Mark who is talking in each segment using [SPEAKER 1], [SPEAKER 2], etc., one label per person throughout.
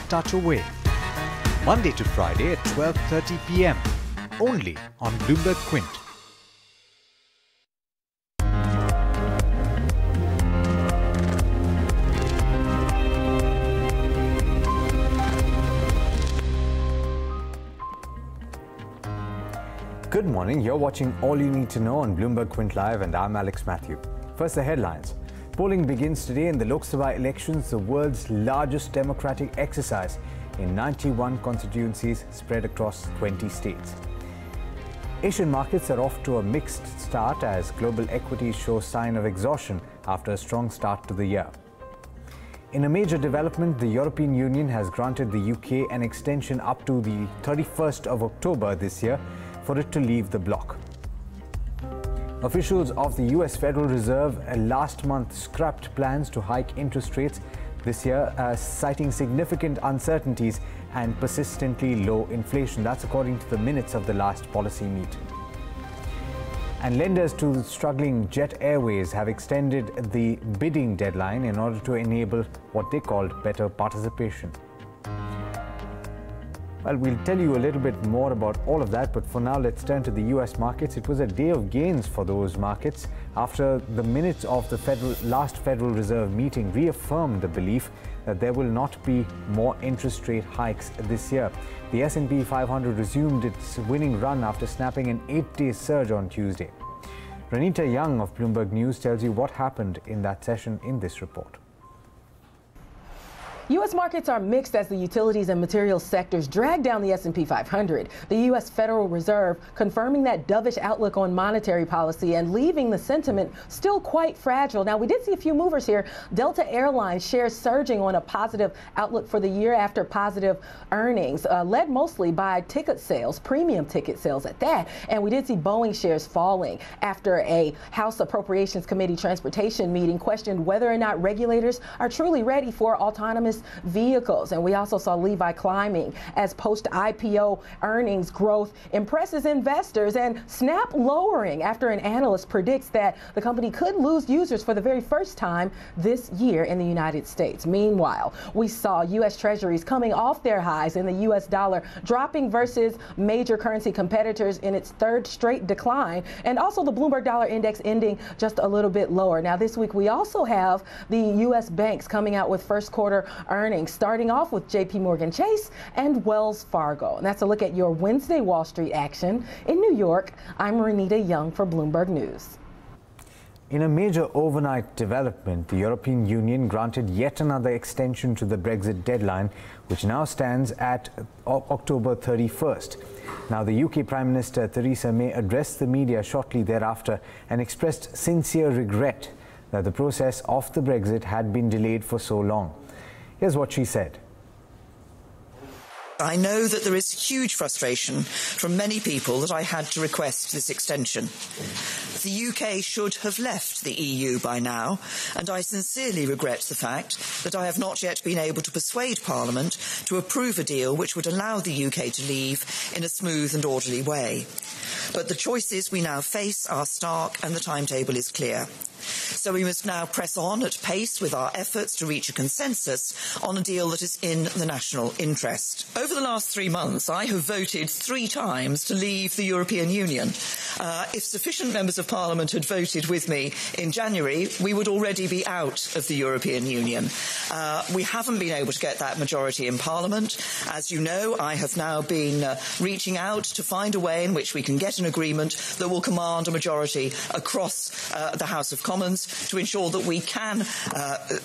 [SPEAKER 1] touch away. Monday to Friday at 12:30 p.m. only on Bloomberg Quint.
[SPEAKER 2] Good morning. You're watching All You Need to Know on Bloomberg Quint Live, and I'm Alex Matthew. First, the headlines. Polling begins today in the Lok Sabha elections, the world's largest democratic exercise in 91 constituencies spread across 20 states. Asian markets are off to a mixed start as global equities show sign of exhaustion after a strong start to the year. In a major development, the European Union has granted the UK an extension up to the 31st of October this year for it to leave the bloc. Officials of the US Federal Reserve last month scrapped plans to hike interest rates this year, citing significant uncertainties and persistently low inflation. That's according to the minutes of the last policy meet. And lenders to the struggling Jet Airways have extended the bidding deadline in order to enable what they called better participation. Well, we'll tell you a little bit more about all of that, but for now, let's turn to the US markets. It was a day of gains for those markets after the minutes of the last Federal Reserve meeting reaffirmed the belief that there will not be more interest rate hikes this year. The S&P 500 resumed its winning run after snapping an 8-day surge on Tuesday. Ranita Young of Bloomberg News tells you what happened in that session in this report.
[SPEAKER 3] U.S. markets are mixed as the utilities and materials sectors drag down the S&P 500. The U.S. Federal Reserve confirming that dovish outlook on monetary policy and leaving the sentiment still quite fragile. Now, we did see a few movers here. Delta Airlines shares surging on a positive outlook for the year after positive earnings, led mostly by ticket sales, premium ticket sales at that. And we did see Boeing shares falling after a House Appropriations Committee transportation meeting questioned whether or not regulators are truly ready for autonomous vehicles. And we also saw Levi climbing as post-IPO earnings growth impresses investors, and Snap lowering after an analyst predicts that the company could lose users for the very first time this year in the United States. Meanwhile, we saw U.S. Treasuries coming off their highs and the U.S. dollar dropping versus major currency competitors in its third straight decline, and also the Bloomberg Dollar Index ending just a little bit lower. Now, this week we also have the U.S. banks coming out with first quarter earnings, starting off with JP Morgan Chase and Wells Fargo. And that's a look at your Wednesday Wall Street action. In New York, I'm Ranita Young for Bloomberg News.
[SPEAKER 2] In a major overnight development, the European Union granted yet another extension to the Brexit deadline, which now stands at October 31st. Now, the UK Prime Minister Theresa May addressed the media shortly thereafter and expressed sincere regret that the process of the Brexit had been delayed for so long. Here's what she said.
[SPEAKER 4] I know that there is huge frustration from many people that I had to request this extension. The UK should have left the EU by now, and I sincerely regret the fact that I have not yet been able to persuade Parliament to approve a deal which would allow the UK to leave in a smooth and orderly way. But the choices we now face are stark and the timetable is clear. So we must now press on at pace with our efforts to reach a consensus on a deal that is in the national interest. Over the last 3 months, I have voted 3 times to leave the European Union. If sufficient members of Parliament had voted with me in January, we would already be out of the European Union. We haven't been able to get that majority in Parliament. As you know, I have now been reaching out to find a way in which we can get an agreement that will command a majority across the House of Commons to ensure that we can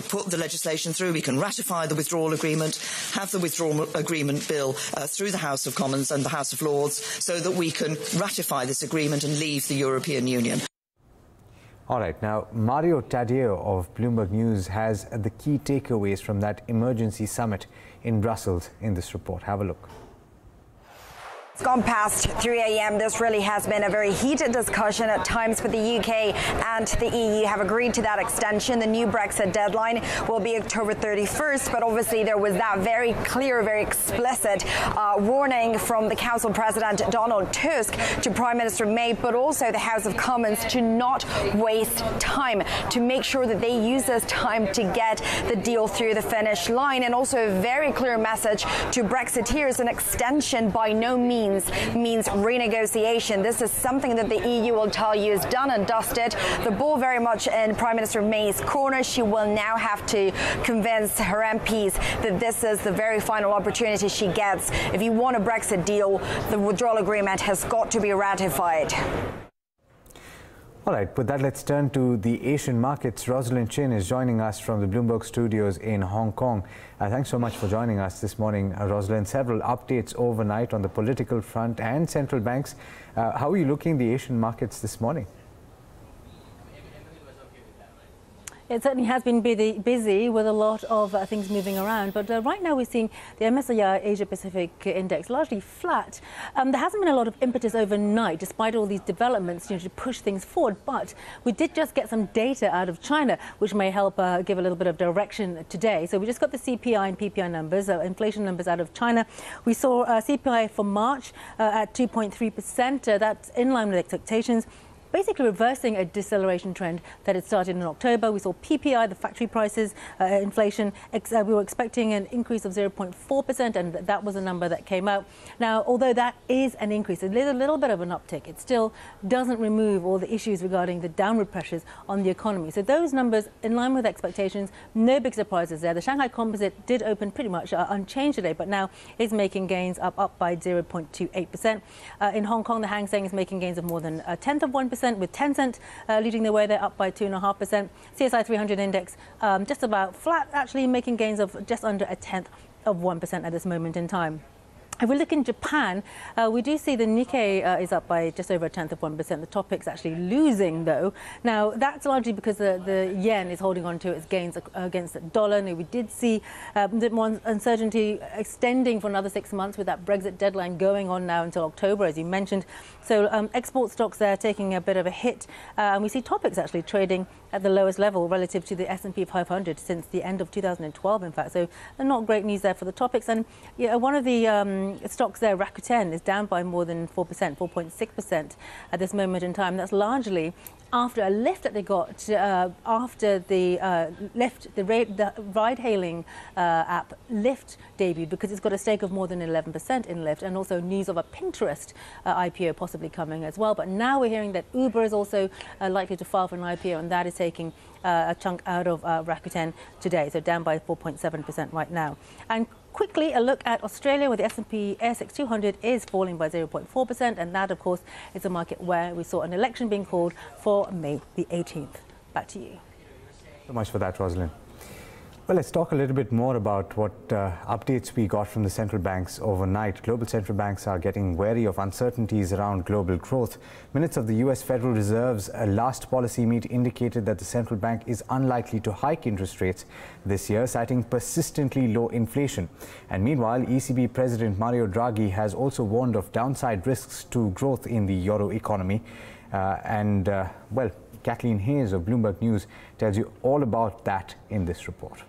[SPEAKER 4] put the legislation through, we can ratify the withdrawal agreement, have the withdrawal agreement bill through the House of Commons and the House of Lords, so that we can ratify this agreement and leave the European Union.
[SPEAKER 2] All right, now Mario Tadeo of Bloomberg News has the key takeaways from that emergency summit in Brussels in this report. Have a look.
[SPEAKER 5] It's gone past 3 a.m. This really has been a very heated discussion at times, but the UK and the EU have agreed to that extension. The new Brexit deadline will be October 31st, but obviously there was that very clear, very explicit warning from the Council President Donald Tusk to Prime Minister May, but also the House of Commons, to not waste time, to make sure that they use this time to get the deal through the finish line. And also a very clear message to Brexiteers: an extension by no means renegotiation. This is something that the EU will tell you is done and dusted. The ball very much in Prime Minister May's corner. She will now have to convince her MPs that this is the very final opportunity she gets. If you want a Brexit deal, the withdrawal agreement has got to be ratified.
[SPEAKER 2] All right, with that, let's turn to the Asian markets. Rosalind Chin is joining us from the Bloomberg studios in Hong Kong. Thanks so much for joining us this morning, Rosalind. Several updates overnight on the political front and central banks. How are you looking at the Asian markets this morning?
[SPEAKER 6] It certainly has been busy with a lot of things moving around. But right now we're seeing the MSCI Asia Pacific Index largely flat. There hasn't been a lot of impetus overnight, despite all these developments, to push things forward. But we did just get some data out of China, which may help give a little bit of direction today. So we just got the CPI and PPI numbers, inflation numbers out of China. We saw CPI for March at 2.3%. That's in line with expectations, basically reversing a deceleration trend that had started in October. We saw PPI, the factory prices, inflation. We were expecting an increase of 0.4%, and that was a number that came out. Now, although that is an increase, it is a little bit of an uptick. It still doesn't remove all the issues regarding the downward pressures on the economy. So those numbers in line with expectations, no big surprises there. The Shanghai Composite did open pretty much unchanged today, but now is making gains up by 0.28%. In Hong Kong, the Hang Seng is making gains of more than 1/10%. With Tencent leading the way, they're up by 2.5%. CSI 300 index just about flat, actually making gains of just under 0.1% at this moment in time. If we look in Japan, we do see the Nikkei is up by just over 0.1%. The Topix actually losing, though. Now, that's largely because the yen is holding on to its gains against the dollar. Now, we did see a bit more uncertainty extending for another 6 months, with that Brexit deadline going on now until October, as you mentioned. So export stocks there taking a bit of a hit. And we see Topix actually trading at the lowest level relative to the S&P 500 since the end of 2012, in fact. So not great news there for the Topix. And one of the stocks there, Rakuten, is down by more than 4%, 4.6% at this moment in time. That's largely after a lift that they got after the ride-hailing app Lyft debuted, because it's got a stake of more than 11% in Lyft, and also news of a Pinterest IPO possibly coming as well. But now we're hearing that Uber is also likely to file for an IPO, and that is taking a chunk out of Rakuten today, so down by 4.7% right now. And quickly, a look at Australia, where the S&P ASX 200 is falling by 0.4%, and that, of course, is a market where we saw an election being called for May the 18th. Back to you.
[SPEAKER 2] So much for that, Rosalind. Well, let's talk a little bit more about what updates we got from the central banks overnight. Global central banks are getting wary of uncertainties around global growth. Minutes of the U.S. Federal Reserve's last policy meet indicated that the central bank is unlikely to hike interest rates this year, citing persistently low inflation. And meanwhile, ECB President Mario Draghi has also warned of downside risks to growth in the euro economy. Well, Kathleen Hayes of Bloomberg News tells you all about that in this report.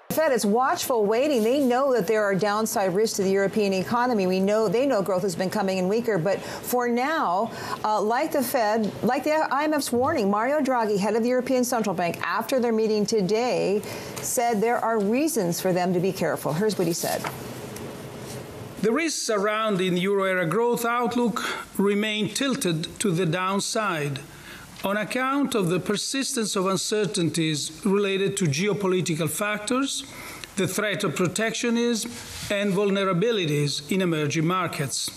[SPEAKER 7] The Fed is watchful, waiting. They know that there are downside risks to the European economy. They know growth has been coming in weaker. But for now, like the Fed, like the IMF's warning, Mario Draghi, head of the European Central Bank, after their meeting today, said there are reasons for them to be careful. Here's what he said.
[SPEAKER 8] The risks surrounding the euro area growth outlook remain tilted to the downside on account of the persistence of uncertainties related to geopolitical factors, the threat of protectionism, and vulnerabilities in emerging markets.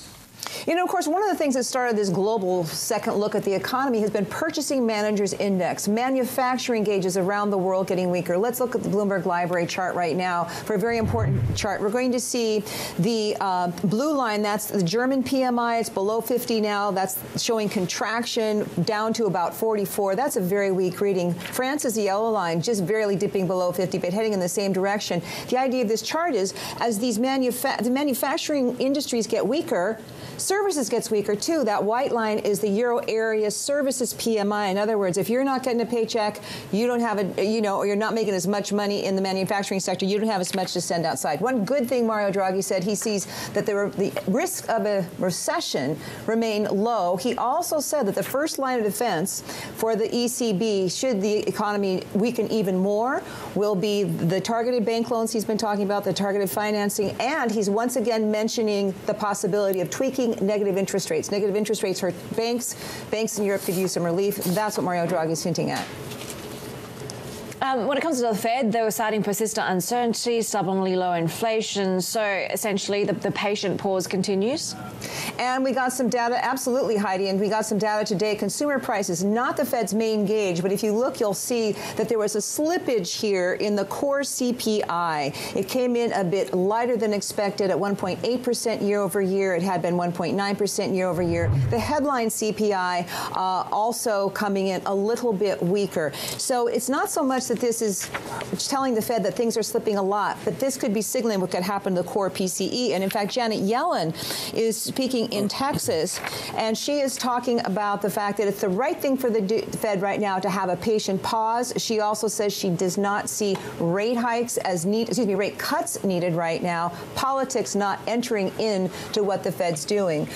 [SPEAKER 7] You know, of course, one of the things that started this global second look at the economy has been Purchasing Managers Index, manufacturing gauges around the world getting weaker. Let's look at the Bloomberg Library chart right now for a very important chart. We're going to see the blue line, that's the German PMI. It's below 50 now. That's showing contraction down to about 44. That's a very weak reading. France is the yellow line, just barely dipping below 50, but heading in the same direction. The idea of this chart is as these the manufacturing industries get weaker, services gets weaker too. That white line is the Euro area services PMI. In other words, if you're not getting a paycheck, you don't have or you're not making as much money in the manufacturing sector, you don't have as much to send outside. One good thing Mario Draghi said, he sees that the risk of a recession remain low. He also said that the first line of defense for the ECB, should the economy weaken even more, will be the targeted bank loans he's been talking about, the targeted financing, and he's once again mentioning the possibility of tweaking negative interest rates. Negative interest rates hurt banks. Banks in Europe could use some relief. That's what Mario Draghi is hinting at.
[SPEAKER 9] When it comes to the Fed, they were citing persistent uncertainty, stubbornly low inflation. So essentially, the patient pause continues.
[SPEAKER 7] And we got some data, absolutely, Heidi, and we got some data today. Consumer prices, not the Fed's main gauge, but if you look, you'll see that there was a slippage here in the core CPI. It came in a bit lighter than expected at 1.8% year over year. It had been 1.9% year over year. The headline CPI also coming in a little bit weaker. So it's not so much that this is telling the Fed that things are slipping a lot, but this could be signaling what could happen to the core PCE. And in fact, Janet Yellen is speaking in Texas, and she is talking about the fact that it's the right thing for the Fed right now to have a patient pause. She also says she does not see rate hikes as rate cuts needed right now. Politics not entering into what the Fed's doing.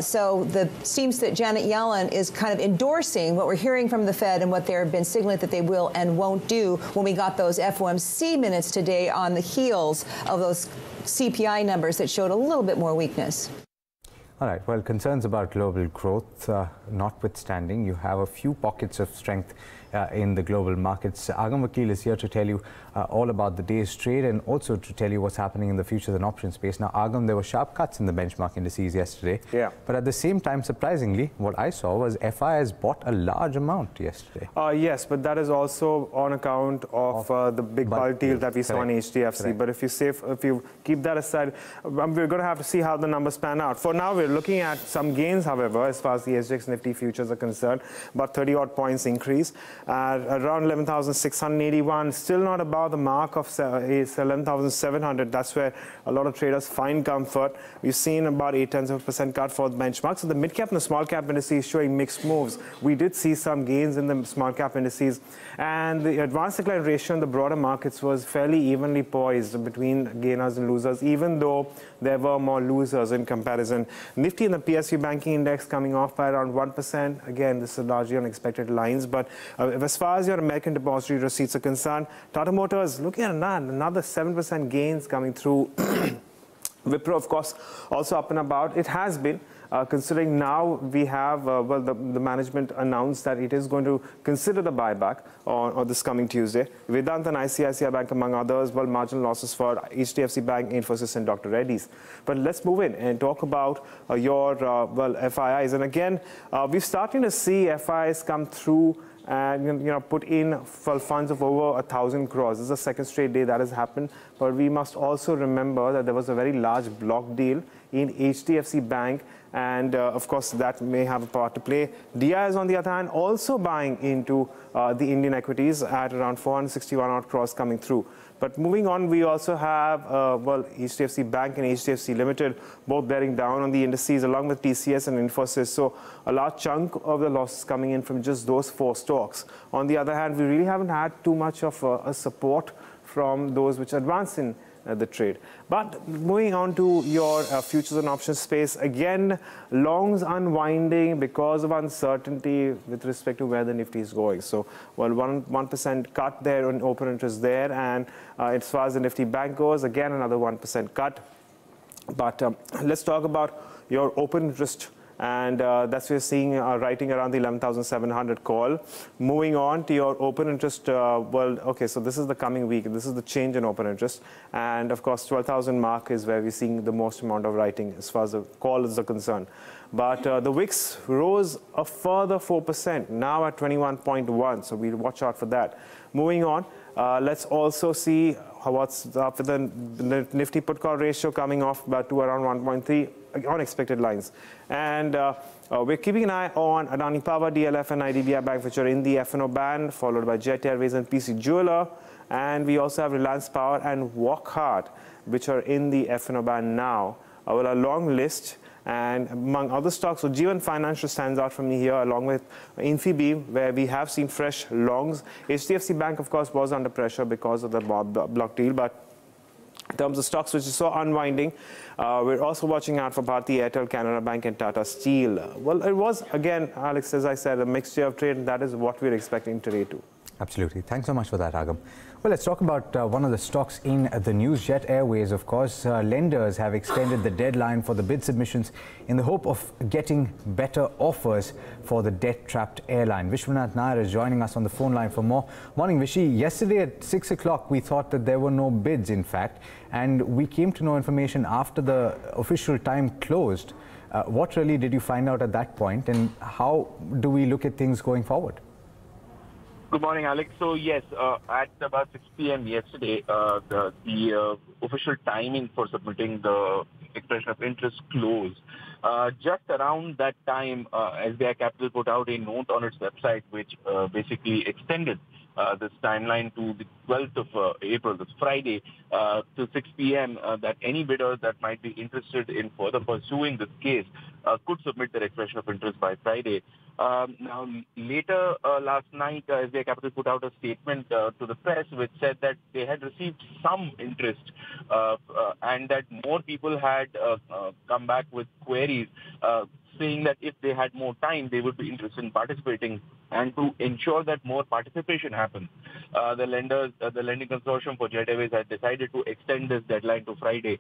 [SPEAKER 7] So seems that Janet Yellen is kind of endorsing what we're hearing from the Fed and what they've been signaling that they will and won't do when we got those FOMC minutes today on the heels of those CPI numbers that showed a little bit more weakness.
[SPEAKER 2] All right. Well, concerns about global growth notwithstanding, you have a few pockets of strength in the global markets. Agam Vakil is here to tell you all about the day's trade and also to tell you what's happening in the futures and options space. Now, Agam, there were sharp cuts in the benchmark indices yesterday. Yeah. But at the same time, surprisingly, what I saw was FIs bought a large amount yesterday.
[SPEAKER 10] Yes, but that is also on account of the big bulk deal that we saw in HDFC. Correct. But if you keep that aside, we're going to have to see how the numbers pan out. For now, we're looking at some gains, however, as far as the SGX Nifty futures are concerned, about 30-odd points increase. Around 11,681, still not above the mark of 11,700. That's where a lot of traders find comfort. We've seen about 0.8% cut for the benchmark. So the mid-cap and the small-cap indices showing mixed moves. We did see some gains in the small-cap indices. And the advanced decline ratio in the broader markets was fairly evenly poised between gainers and losers, even though there were more losers in comparison. Nifty and the PSU banking index coming off by around 1%. Again, this is largely unexpected lines. But as far as your American depository receipts are concerned, Tata Motors looking at another 7% gains coming through. Wipro, of course, also up and about. It has been. Considering now we have, the management announced that it is going to consider the buyback on this coming Tuesday. Vedanta and ICICI Bank, among others, marginal losses for HDFC Bank, Infosys, and Dr. Reddy's. But let's move in and talk about your, FIIs. And again, we're starting to see FIIs come through and put in funds of over 1,000 crores. This is the second straight day that has happened. But we must also remember that there was a very large block deal in HDFC Bank. And of course, that may have a part to play. DI is, on the other hand, also buying into the Indian equities at around 461 odd crores coming through. But moving on, we also have, HDFC Bank and HDFC Limited both bearing down on the indices along with TCS and Infosys. So a large chunk of the losses coming in from just those four stocks. On the other hand, we really haven't had too much of a support from those which advance in the trade. But moving on to your futures and options space, again, longs unwinding because of uncertainty with respect to where the Nifty is going. So, 1% cut there on open interest there. And as far as the Nifty Bank goes, again, another 1% cut. But let's talk about your open interest and that's we're seeing writing around the 11,700 call. Moving on to your open interest world. Okay, so this is the coming week. This is the change in open interest, and of course 12,000 mark is where we're seeing the most amount of writing as far as the calls are concerned. But the VIX rose a further 4%, now at 21.1, so we'll watch out for that. Moving on, let's also see what's up with the Nifty put call ratio coming off to around 1.3, unexpected lines. And we're keeping an eye on Adani Power, DLF and IDBI Bank, which are in the F&O band, followed by Jet Airways and PC Jeweler. And we also have Reliance Power and Wockhardt, which are in the F&O band now. Well, a long list. And among other stocks, so G1 Financial stands out for me here, along with Infibeam, where we have seen fresh longs. HDFC Bank, of course, was under pressure because of the block deal, but in terms of stocks which is so unwinding, we're also watching out for Bharti Airtel, Canara Bank and Tata Steel. Well, it was, again, Alex, as I said, a mixture of trade, and that is what we're expecting today too.
[SPEAKER 2] Absolutely. Thanks so much for that, Agam. Well, let's talk about one of the stocks in the news, Jet Airways. Of course, lenders have extended the deadline for the bid submissions in the hope of getting better offers for the debt-trapped airline. Vishwanath Nair is joining us on the phone line for more. Morning, Vishy. Yesterday at 6 o'clock, we thought that there were no bids, in fact, and we came to know information after the official time closed. What really did you find out at that point, and how do we look at things going forward?
[SPEAKER 11] Good morning, Alex. So, yes, at about 6 p.m. yesterday, the official timing for submitting the expression of interest closed. Just around that time, SBI Capital put out a note on its website which basically extended this timeline to the 12th of April, this Friday, to 6 p.m. That any bidder that might be interested in further pursuing this case could submit their expression of interest by Friday. Now, later last night, SBI Capital put out a statement to the press which said that they had received some interest and that more people had come back with queries saying that if they had more time, they would be interested in participating. And to ensure that more participation happens, the lending consortium for Jet Airways had decided to extend this deadline to Friday.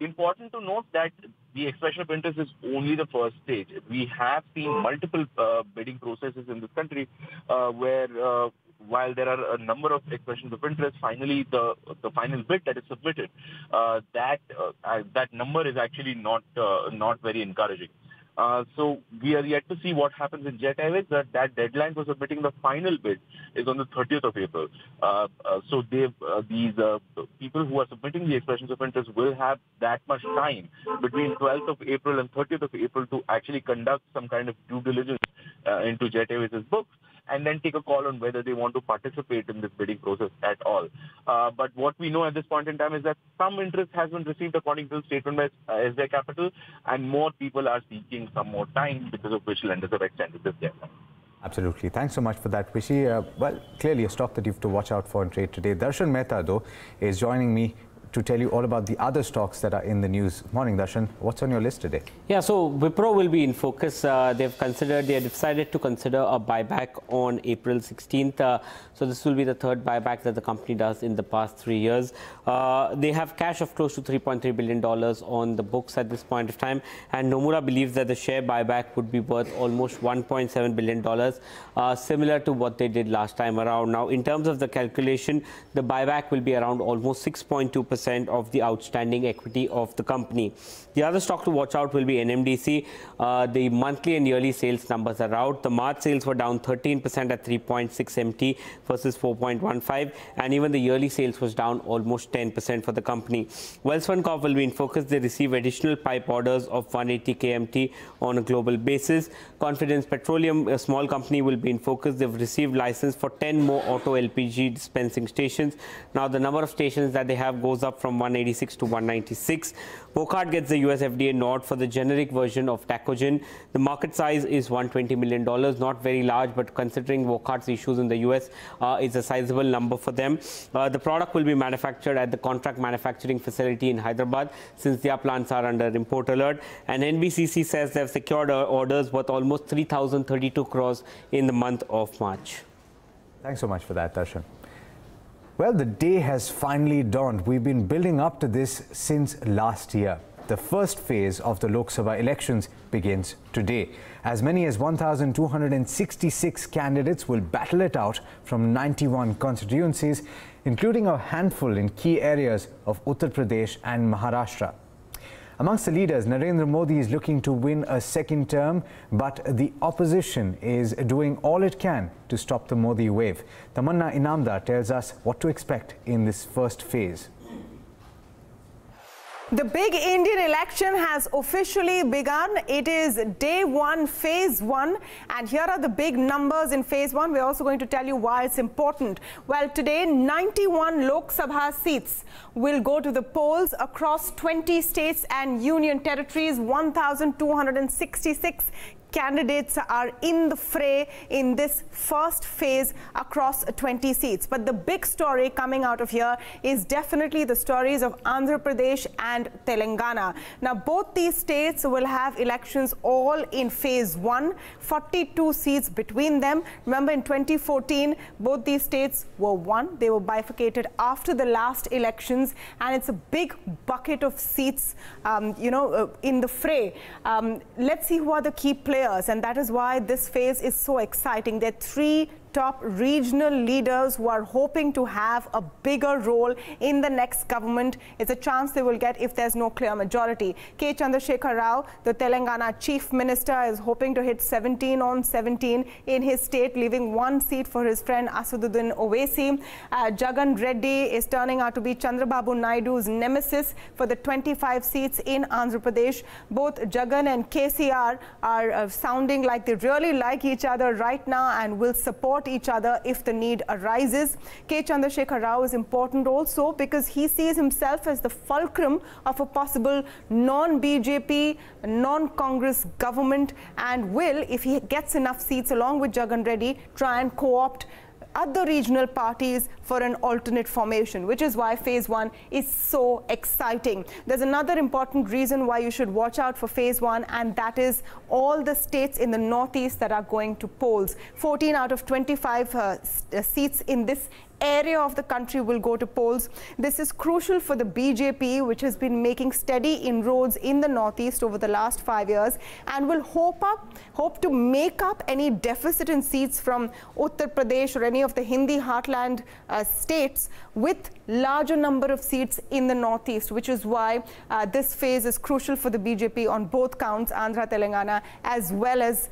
[SPEAKER 11] Important to note that the expression of interest is only the first stage. We have seen multiple bidding processes in this country where while there are a number of expressions of interest, finally the final bid that is submitted, that number is actually not very encouraging. So we are yet to see what happens in Jet Airways. That deadline for submitting the final bid is on the 30th of April. So these people who are submitting the expressions of interest will have that much time between 12th of April and 30th of April to actually conduct some kind of due diligence into Jet Airways' books, and then take a call on whether they want to participate in this bidding process at all. But what we know at this point in time is that some interest has been received according to the statement by SBI Capital, and more people are seeking some more time, because of which lenders have extended this deadline.
[SPEAKER 2] Absolutely. Thanks so much for that, Vishy. Well, clearly a stock that you have to watch out for and trade today. Darshan Mehta, though, is joining me to tell you all about the other stocks that are in the news. Morning, Darshan. What's on your list today?
[SPEAKER 12] Yeah, so Wipro will be in focus. They have decided to consider a buyback on April 16th. So this will be the third buyback that the company does in the past 3 years. They have cash of close to $3.3 billion on the books at this point of time. And Nomura believes that the share buyback would be worth almost $1.7 billion, similar to what they did last time around. Now, in terms of the calculation, the buyback will be around almost 6.2% of the outstanding equity of the company. The other stock to watch out will be NMDC. The monthly and yearly sales numbers are out. The March sales were down 13% at 3.6 MT versus 4.15, and even the yearly sales was down almost 10% for the company. Welspun Corp will be in focus. They receive additional pipe orders of 180 KMT on a global basis. Confidence Petroleum, a small company, will be in focus. They've received license for 10 more auto LPG dispensing stations. Now the number of stations that they have goes up from 186 to 196. Wockhardt gets the US FDA nod for the generic version of Tacogen. The market size is $120 million, not very large, but considering Wockhardt's issues in the US, is a sizable number for them. The product will be manufactured at the contract manufacturing facility in Hyderabad, since their plants are under import alert. And NBCC says they have secured orders worth almost 3,032 crores in the month of March.
[SPEAKER 2] Thanks so much for that, Darshan. Well, the day has finally dawned. We've been building up to this since last year. the first phase of the Lok Sabha elections begins today. As many as 1,266 candidates will battle it out from 91 constituencies, including a handful in key areas of Uttar Pradesh and Maharashtra. Amongst the leaders, Narendra Modi is looking to win a second term, but the opposition is doing all it can to stop the Modi wave. Tamanna Inamdar tells us what to expect in this first phase.
[SPEAKER 13] The big Indian election has officially begun. It is day one, phase one, and here are the big numbers in phase one. We're also going to tell you why it's important. Well, today 91 Lok Sabha seats will go to the polls across 20 states and union territories. 1,266 candidates are in the fray in this first phase across 20 seats. But the big story coming out of here is definitely the stories of Andhra Pradesh and Telangana. Now, both these states will have elections all in phase one, 42 seats between them. Remember, in 2014, both these states were one. They were bifurcated after the last elections, and it's a big bucket of seats, in the fray. Let's see who are the key players. And that is why this phase is so exciting. There are three top regional leaders who are hoping to have a bigger role in the next government. It's a chance they will get if there's no clear majority. K. Chandrasekhar Rao, the Telangana Chief Minister, is hoping to hit 17 on 17 in his state, leaving one seat for his friend Asaduddin Owaisi. Jagan Reddy is turning out to be Chandrababu Naidu's nemesis for the 25 seats in Andhra Pradesh. Both Jagan and KCR are sounding like they really like each other right now and will support each other if the need arises. K. Chandrasekhar Rao is important also because he sees himself as the fulcrum of a possible non-BJP, non-Congress government, and will, if he gets enough seats along with Jagan Reddy, try and co-opt other regional parties for an alternate formation, which is why phase one is so exciting. There's another important reason why you should watch out for phase one, and that is all the states in the northeast that are going to polls. 14 out of 25 seats in this area of the country will go to polls. This is crucial for the BJP, which has been making steady inroads in the northeast over the last 5 years, and will hope to make up any deficit in seats from Uttar Pradesh or any of the Hindi heartland states with larger number of seats in the northeast, which is why this phase is crucial for the BJP on both counts, Andhra, Telangana, as well as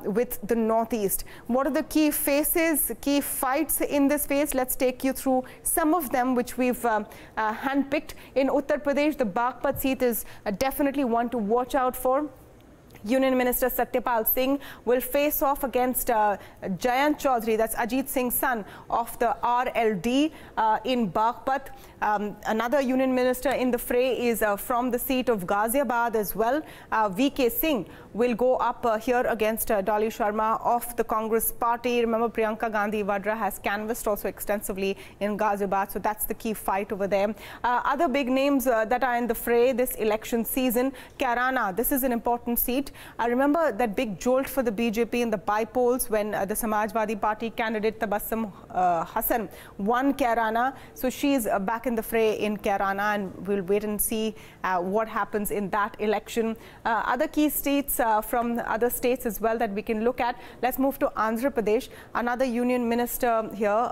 [SPEAKER 13] with the northeast. What are the key phases, key fights in this phase? Let's take you through some of them which we've handpicked. In Uttar Pradesh, the Baghpat seat is definitely one to watch out for. Union Minister Satyapal Singh will face off against Jayant Chaudhary, that's Ajit Singh's son, of the RLD in Baghpat. Another Union Minister in the fray is from the seat of Ghaziabad as well. VK Singh will go up here against Dolly Sharma of the Congress party. Remember, Priyanka Gandhi Vadra has canvassed also extensively in Ghaziabad, so that's the key fight over there. Other big names that are in the fray this election season. Kairana, this is an important seat. I remember that big jolt for the BJP in the by-polls when the Samajwadi Party candidate Tabassum Hassan won Kairana. So she's back in the fray in Kairana, and we'll wait and see what happens in that election. Other key seats from other states as well that we can look at. Let's move to Andhra Pradesh. Another union minister here,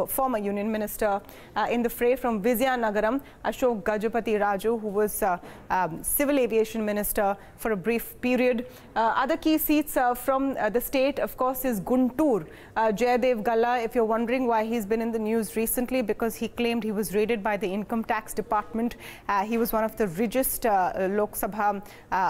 [SPEAKER 13] former union minister in the fray from Vizianagaram, Ashok Gajapati Raju, who was civil aviation minister for a brief period. Other key seats from the state, of course, is Guntur. Jayadev Galla, if you're wondering why he's been in the news recently, because he claimed he was raided by the income tax department. He was one of the richest Lok Sabha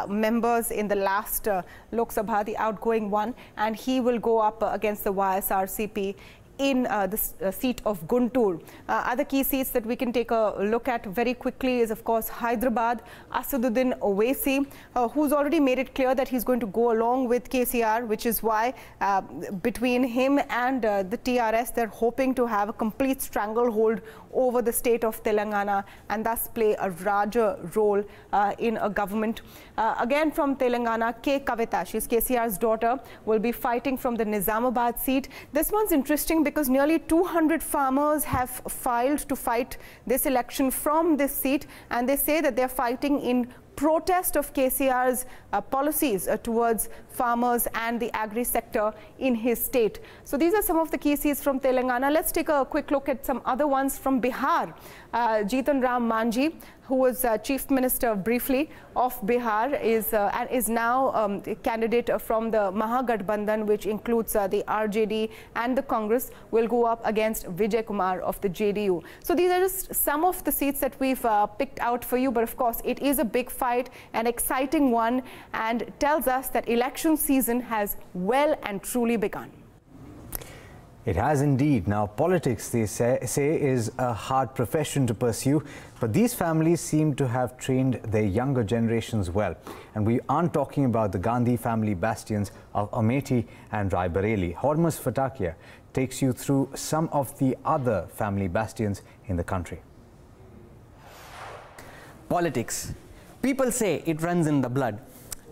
[SPEAKER 13] members in the last Lok Sabha, the outgoing one, and he will go up against the YSRCP in the seat of Guntur. Other key seats that we can take a look at very quickly is, of course, Hyderabad. Asaduddin Owaisi, who's already made it clear that he's going to go along with KCR, which is why between him and the TRS, they're hoping to have a complete stranglehold over the state of Telangana and thus play a larger role in a government. Again from Telangana, K. Kavita, she's KCR's daughter, will be fighting from the Nizamabad seat. This one's interesting because nearly 200 farmers have filed to fight this election from this seat, and they say that they're fighting in protest of KCR's policies towards farmers and the agri sector in his state. So these are some of the key seats from Telangana. Let's take a quick look at some other ones from Bihar. Jitan Ram Manjhi, who was Chief Minister briefly of Bihar, is now a candidate from the Mahagathbandhan, which includes the RJD and the Congress, will go up against Vijay Kumar of the JDU. So these are just some of the seats that we've picked out for you. But of course, it is a big fight, an exciting one, and tells us that election season has well and truly begun.
[SPEAKER 2] It has indeed. Now, politics, they say is a hard profession to pursue, but these families seem to have trained their younger generations well. And we aren't talking about the Gandhi family bastions of Amethi and Raebareli. Hormuz Fatakia takes you through some of the other family bastions in the country.
[SPEAKER 14] Politics. People say it runs in the blood,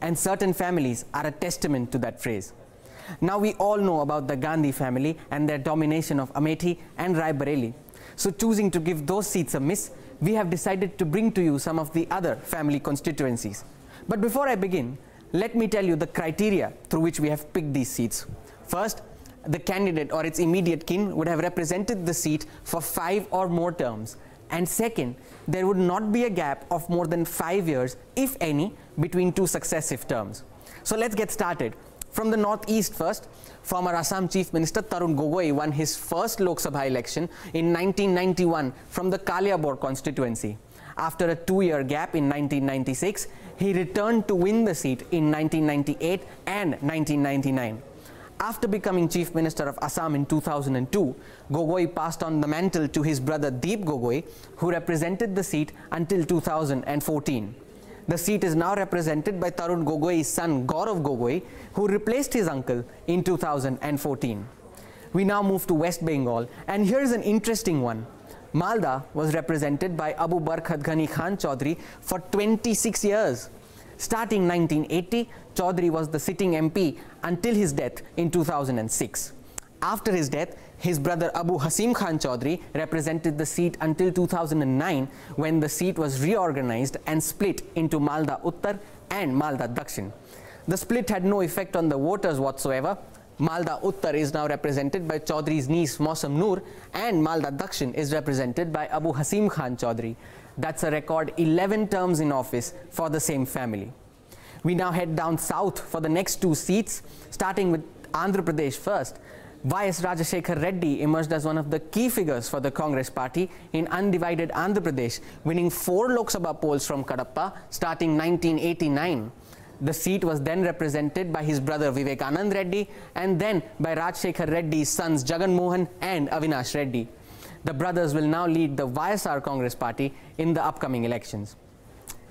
[SPEAKER 14] and certain families are a testament to that phrase. Now we all know about the Gandhi family and their domination of Amethi and Raebareli. So choosing to give those seats a miss, we have decided to bring to you some of the other family constituencies. But before I begin, let me tell you the criteria through which we have picked these seats. First, the candidate or its immediate kin would have represented the seat for 5 or more terms. And second, there would not be a gap of more than 5 years, if any, between 2 successive terms. So let's get started. From the northeast first, former Assam Chief Minister Tarun Gogoi won his first Lok Sabha election in 1991 from the Kaliabor constituency. After a 2-year gap in 1996, he returned to win the seat in 1998 and 1999. After becoming Chief Minister of Assam in 2002, Gogoi passed on the mantle to his brother Deep Gogoi, who represented the seat until 2014. The seat is now represented by Tarun Gogoi's son Gaurav Gogoi, who replaced his uncle in 2014. We now move to West Bengal, and here's an interesting one. Malda was represented by Abu Barkhat Ghani Khan Chaudhary for 26 years. Starting 1980, Chaudhary was the sitting MP until his death in 2006. After his death, his brother Abu Hasim Khan Chaudhary represented the seat until 2009, when the seat was reorganized and split into Malda Uttar and Malda Dakshin. The split had no effect on the voters whatsoever. Malda Uttar is now represented by Chaudhary's niece Mausam Noor, and Malda Dakshin is represented by Abu Hasim Khan Chaudhary. That's a record 11 terms in office for the same family. We now head down south for the next 2 seats, starting with Andhra Pradesh first. Y.S. Rajashekhar Reddy emerged as one of the key figures for the Congress party in undivided Andhra Pradesh, winning 4 Lok Sabha polls from Kadapa starting 1989. The seat was then represented by his brother Vivekanand Reddy and then by Rajashekhar Reddy's sons Jagan Mohan and Avinash Reddy. The brothers will now lead the YSR Congress party in the upcoming elections.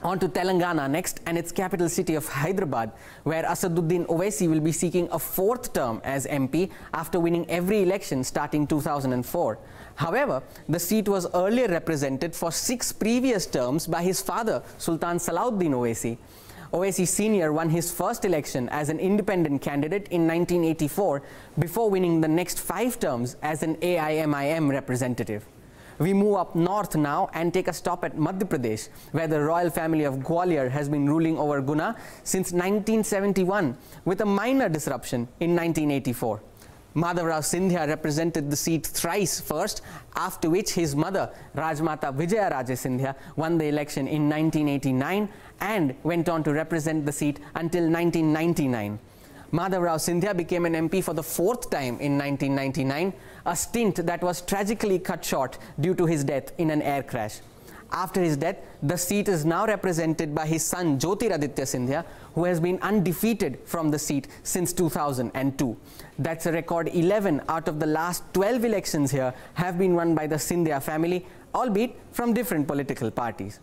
[SPEAKER 14] On to Telangana next, and its capital city of Hyderabad, where Asaduddin Owaisi will be seeking a 4th term as MP after winning every election starting 2004. However, the seat was earlier represented for 6 previous terms by his father, Sultan Salahuddin Owaisi. Owaisi Sr. won his first election as an independent candidate in 1984 before winning the next 5 terms as an AIMIM representative. We move up north now and take a stop at Madhya Pradesh, where the royal family of Gwalior has been ruling over Guna since 1971, with a minor disruption in 1984. Madhav Rao Sindhya represented the seat thrice first, after which his mother, Rajmata Vijaya Raje Sindhya, won the election in 1989 and went on to represent the seat until 1999. Madhav Rao Sindhya became an MP for the 4th time in 1999, a stint that was tragically cut short due to his death in an air crash. After his death, the seat is now represented by his son Jyotiraditya Sindhya, who has been undefeated from the seat since 2002. That's a record 11 out of the last 12 elections here have been won by the Sindhya family, albeit from different political parties.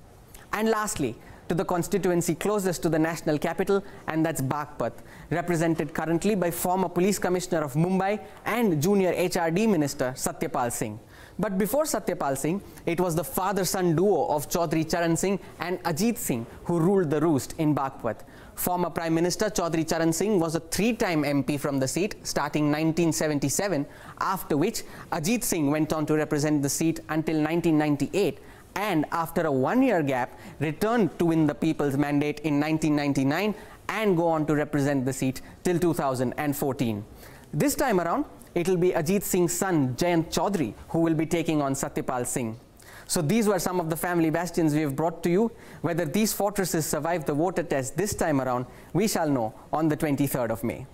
[SPEAKER 14] And lastly, to the constituency closest to the national capital, and that's Bagpat, represented currently by former Police Commissioner of Mumbai and junior HRD Minister Satyapal Singh. But before Satyapal Singh, it was the father-son duo of Chaudhry Charan Singh and Ajit Singh who ruled the roost in Bagpat. Former Prime Minister Chaudhry Charan Singh was a 3-time MP from the seat starting 1977, after which Ajit Singh went on to represent the seat until 1998, and after a one-year gap returned to win the people's mandate in 1999 and go on to represent the seat till 2014. This time around, it will be Ajit Singh's son Jayant Chaudhary who will be taking on Satyapal Singh. So these were some of the family bastions we have brought to you. Whether these fortresses survive the voter test this time around, we shall know on the 23rd of May.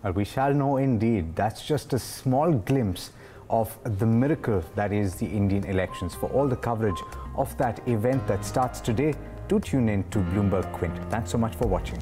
[SPEAKER 2] Well, we shall know indeed. That's just a small glimpse of the miracle that is the Indian elections. For all the coverage of that event that starts today, do tune in to Bloomberg Quint. Thanks so much for watching.